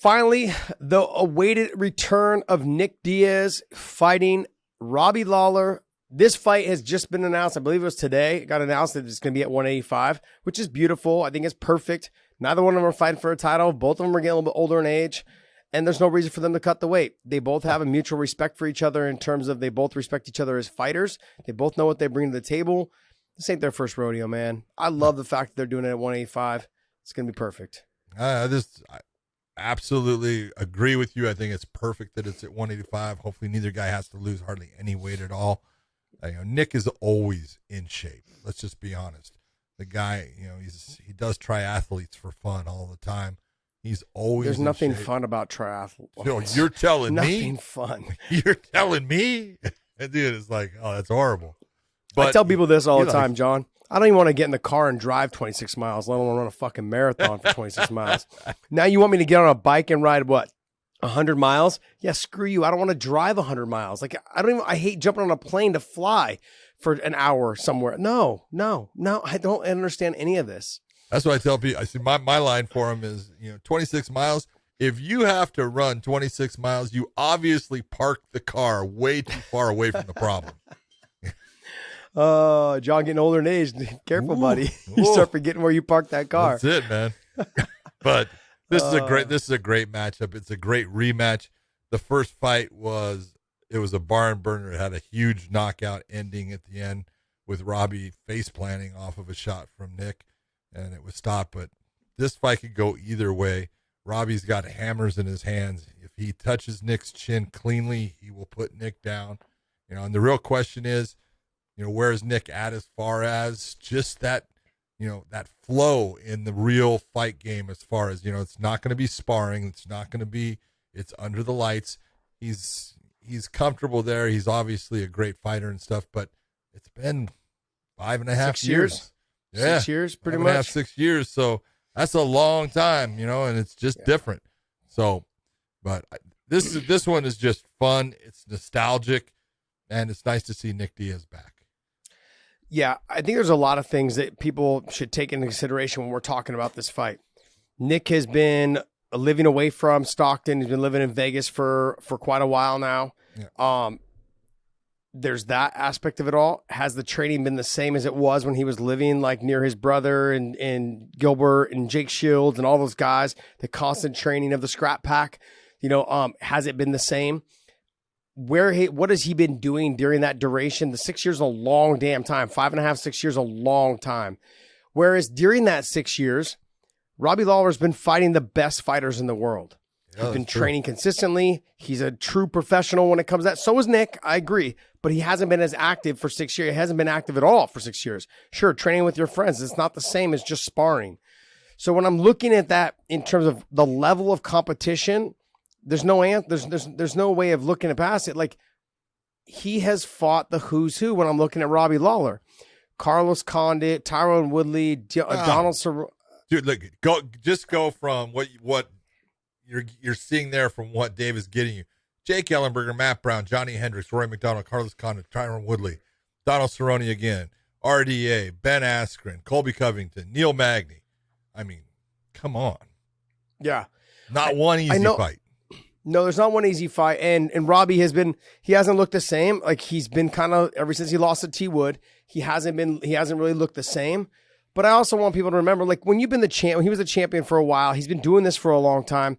finally, the awaited return of Nick Diaz fighting Robbie Lawler. This fight has just been announced. I believe it was today. It got announced that it's going to be at 185, which is beautiful. I think it's perfect. Neither one of them are fighting for a title. Both of them are getting a little bit older in age, and there's no reason for them to cut the weight. They both have a mutual respect for each other in terms of they both respect each other as fighters. They both know what they bring to the table. This ain't their first rodeo, man. I love the fact that they're doing it at 185. It's going to be perfect. I absolutely agree with you. I think it's perfect that it's at 185. Hopefully neither guy has to lose hardly any weight at all. Nick is always in shape. Let's just be honest. The guy, he does triathletes for fun all the time. He's always There's nothing fun about triathlon. No, you're telling me? Nothing fun. You're telling me? And dude, it's like, oh, that's horrible. But I tell people this all the time, John. I don't even want to get in the car and drive 26 miles, let alone run a fucking marathon for 26 miles. Now you want me to get on a bike and ride, 100 miles? Yeah, screw you. I don't want to drive 100 miles. I hate jumping on a plane to fly for an hour somewhere. No. I don't understand any of this. That's what I tell people. I see my line for them is, 26 miles. If you have to run 26 miles, you obviously parked the car way too far away from the problem. John getting older in age. Careful, buddy. You start forgetting where you parked that car. That's it, man. But this is a great matchup. It's a great rematch. The first fight was a barn burner. It had a huge knockout ending at the end with Robbie face planting off of a shot from Nick, and it was stopped. But this fight could go either way. Robbie's got hammers in his hands. If he touches Nick's chin cleanly, he will put Nick down. And the real question is, where is Nick at as far as just that, that flow in the real fight game as far as, it's not going to be sparring. It's under the lights. He's comfortable there. He's obviously a great fighter and stuff, but it's been 5.5 years. Yeah. 6 years, pretty much. 6 years. So that's a long time, and it's just different. So, but this one is just fun. It's nostalgic, and it's nice to see Nick Diaz back. Yeah, I think there's a lot of things that people should take into consideration when we're talking about this fight. Nick has been living away from Stockton. He's been living in Vegas for quite a while now. Yeah. There's that aspect of it all. Has the training been the same as it was when he was living near his brother and Gilbert and Jake Shields and all those guys? The constant training of the scrap pack, has it been the same? What has he been doing during that duration? The 6 years is a long damn time. 5.5, 6 years, a long time. Whereas during that 6 years, Robbie Lawler's been fighting the best fighters in the world. Yeah, he's been training consistently. He's a true professional when it comes to that. So is Nick. I agree. But he hasn't been as active for 6 years. He hasn't been active at all for 6 years. Sure, training with your friends. It's not the same as just sparring. So when I'm looking at that in terms of the level of competition, there's no way of looking past it. He has fought the who's who when I'm looking at Robbie Lawler. Carlos Condit, Tyron Woodley, Donald Cerrone. Dude, look, go from what you're seeing there from what Dave is getting you. Jake Ellenberger, Matt Brown, Johnny Hendricks, Roy McDonald, Carlos Condit, Tyron Woodley, Donald Cerrone again, RDA, Ben Askren, Colby Covington, Neil Magny. I mean, come on. Yeah. Not one easy fight. No, there's not one easy fight. And Robbie he hasn't looked the same. He's been kind of, ever since he lost to T Wood, he hasn't really looked the same. But I also want people to remember, when you've been when he was the champion for a while, he's been doing this for a long time.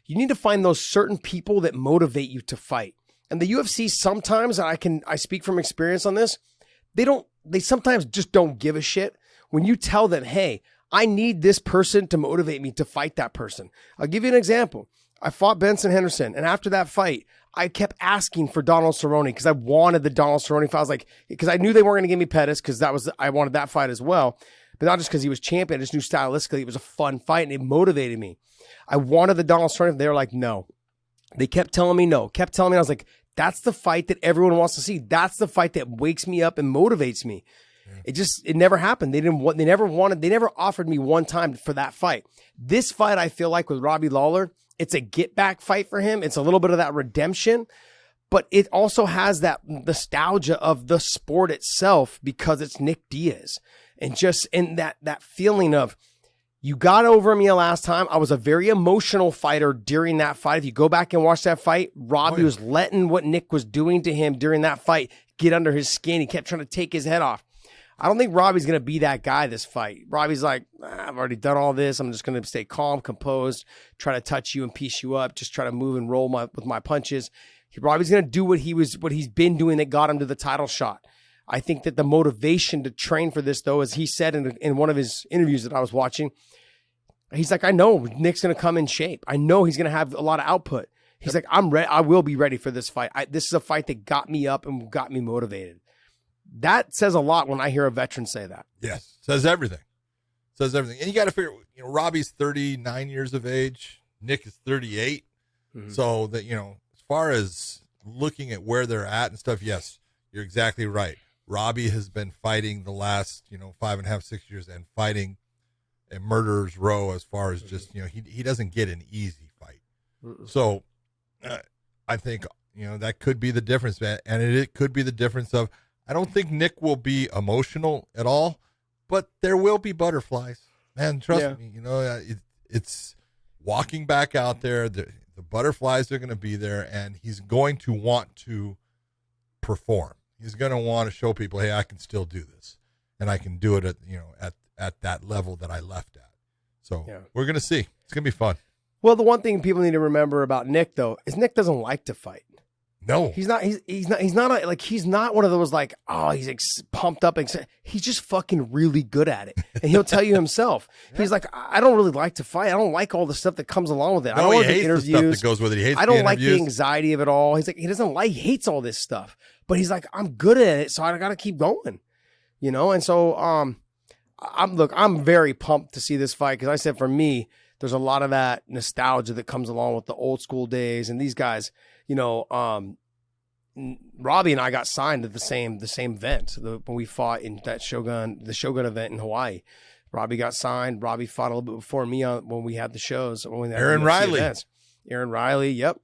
You need to find those certain people that motivate you to fight. And the UFC sometimes, I speak from experience on this, they sometimes just don't give a shit when you tell them, hey, I need this person to motivate me to fight that person. I'll give you an example. I fought Benson Henderson, and after that fight, I kept asking for Donald Cerrone because I wanted the Donald Cerrone fight. Because I knew they weren't going to give me Pettis because I wanted that fight as well. But not just because he was champion, I just knew stylistically it was a fun fight and it motivated me. I wanted the Donald Cerrone. They were like, no. They kept telling me no. Kept telling me. I was like, that's the fight that everyone wants to see. That's the fight that wakes me up and motivates me. Yeah. It never happened. They never offered me one time for that fight. This fight, I feel like with Robbie Lawler, it's a get back fight for him. It's a little bit of that redemption, but it also has that nostalgia of the sport itself because it's Nick Diaz and just in that feeling of You got over me last time. I was a very emotional fighter during that fight. If you go back and watch that fight, Robbie was letting what Nick was doing to him during that fight get under his skin. He kept trying to take his head off. I don't think Robbie's going to be that guy this fight. Robbie's like, I've already done all this. I'm just going to stay calm, composed, try to touch you and piece you up, just try to move and roll with my punches. Robbie's going to do what he's been doing that got him to the title shot. I think that the motivation to train for this, though, as he said in one of his interviews that I was watching, he's like, I know Nick's going to come in shape. I know he's going to have a lot of output. He's like, I'm ready. I will be ready for this fight. This is a fight that got me up and got me motivated. That says a lot when I hear a veteran say that. Yes, says everything. Says everything. And you got to figure, Robbie's 39 years of age. Nick is 38. Mm-hmm. So that, as far as looking at where they're at and stuff, yes, you're exactly right. Robbie has been fighting the last, 5.5, 6 years and fighting a murderer's row as far as just, he doesn't get an easy fight. So I think, that could be the difference, man. And it could be the difference of, I don't think Nick will be emotional at all, but there will be butterflies. Man, trust me, it's walking back out there. The butterflies are going to be there, and he's going to want to perform. He's going to want to show people, hey, I can still do this, and I can do it at that level that I left at. So we're going to see. It's going to be fun. Well, the one thing people need to remember about Nick, though, is Nick doesn't like to fight. No, he's not one of those like, oh, he's pumped up. He's just fucking really good at it. And he'll tell you himself. He's like, I don't really like to fight. I don't like all the stuff that comes along with it. I don't like the interviews. The stuff that goes with it. He hates I don't like the anxiety of it all. He's like, he hates all this stuff, but he's like, I'm good at it. So I got to keep going, And so, I'm very pumped to see this fight. Cause I said, for me, there's a lot of that nostalgia that comes along with the old school days. And these guys, Robbie and I got signed at the same event when we fought in that the Shogun event in Hawaii. Robbie got signed. Robbie fought a little bit before me when we had the shows. Aaron Riley. Aaron Riley. Yep.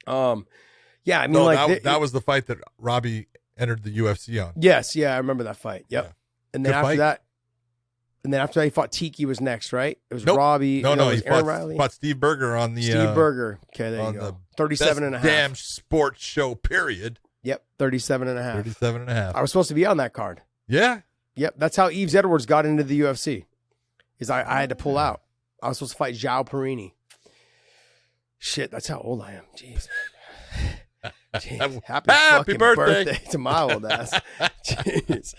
Yeah. I mean, that was the fight that Robbie entered the UFC on. Yes. Yeah. I remember that fight. Yep. Yeah. And then after that, he fought Tiki was next, right? It was Robbie. No, he Aaron Riley. Fought Steve Berger on the Steve Berger. Okay, there you go. 37.5. Damn sports show, period. Yep, 37.5. 37.5. I was supposed to be on that card. Yeah. Yep, that's how Yves Edwards got into the UFC. I had to pull out. I was supposed to fight João Perini. Shit, that's how old I am. Jeez. Jeez. Happy fucking birthday to my old ass. Jeez.